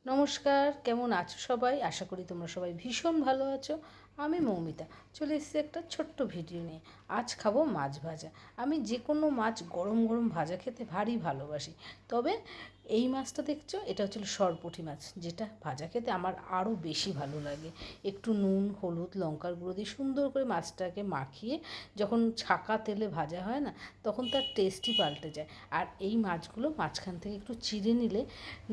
নমস্কার, কেমন আছো সবাই? আশা করি তোমরা সবাই ভীষণ ভালো আছো। আমি মৌমিতা চলে এসেছি একটা ছোট্ট ভিডিও নিয়ে। আজ খাবো মাছ ভাজা। আমি যে কোনো মাছ গরম গরম ভাজা খেতে ভারী ভালোবাসি। তবে এই মাছটা দেখছো, এটা হচ্ছিল সরপুঁটি মাছ, যেটা ভাজা খেতে আমার আরও বেশি ভালো লাগে। একটু নুন, হলুদ, লঙ্কার গুঁড়ো দিয়ে সুন্দর করে মাছটাকে মাখিয়ে যখন ছাকা তেলে ভাজা হয় না, তখন তার টেস্টই পাল্টে যায়। আর এই মাছগুলো মাঝখান থেকে একটু চিড়ে নিলে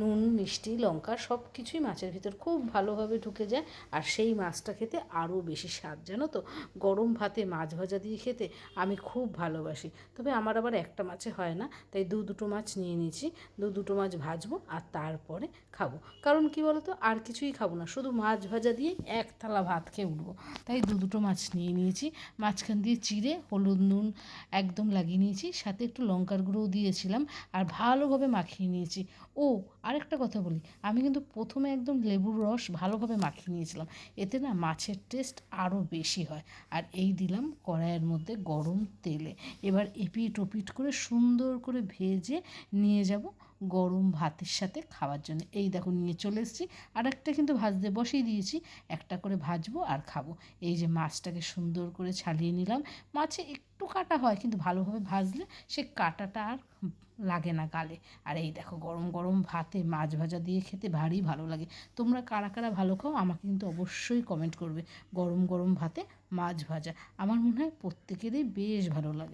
নুন, মিষ্টি, লঙ্কা সব কিছুই মাছের ভিতর খুব ভালোভাবে ঢুকে যায়। আর সেই মাছটা খেতে আরও বেশি স্বাদ, জানো তো। গরম ভাতে মাছ ভাজা দিয়ে খেতে আমি খুব ভালোবাসি। তবে আমার আবার একটা মাছে হয় না, তাই দুটো মাছ নিয়ে নিয়েছি। দুটো মাছ ভাজবো আর তারপরে খাবো। কারণ কি বলতো, আর কিছুই খাবো না, শুধু মাছ ভাজা দিয়ে এক থালা ভাত খেয়ে উঠবো। তাই দুটো মাছ নিয়ে নিয়েছি। মাঝখান দিয়ে চিড়ে হলুদ নুন একদম লাগিয়ে নিয়েছি, সাথে একটু লঙ্কার গুঁড়োও দিয়েছিলাম আর ভালোভাবে মাখিয়ে নিয়েছি। ও, আরেকটা কথা বলি, আমি কিন্তু প্রথমে একদম লেবুর রস ভালোভাবে মাখিয়ে নিয়েছিলাম, এতে না মাছের টেস্ট আরও বেশি হয়। আর এই দিলাম কড়াইয়ের মধ্যে গরম তেলে। এবার এপিট ওপিট করে সুন্দর করে ভেজে নিয়ে যাব গরম ভাতের সাথে খাওয়ার জন্য। এই দেখো নিয়ে চলে এসেছি। আর একটা কিন্তু ভাজতে বসিয়ে দিয়েছি, একটা করে ভাজবো আর খাবো। এই যে মাছটাকে সুন্দর করে ছাড়িয়ে নিলাম। মাছে একটু কাটা হয়, কিন্তু ভালোভাবে ভাজলে সে কাটাটা আর লাগে না গালে। আর এই দেখো গরম গরম ভাতে মাছ ভাজা দিয়ে খেতে ভারী ভালো লাগে। তোমরা কারা কারা ভালো খাও আমাকে কিন্তু অবশ্যই কমেন্ট করবে। গরম গরম ভাতে মাছ ভাজা আমার মনে হয় প্রত্যেকেরই বেশ ভালো লাগে।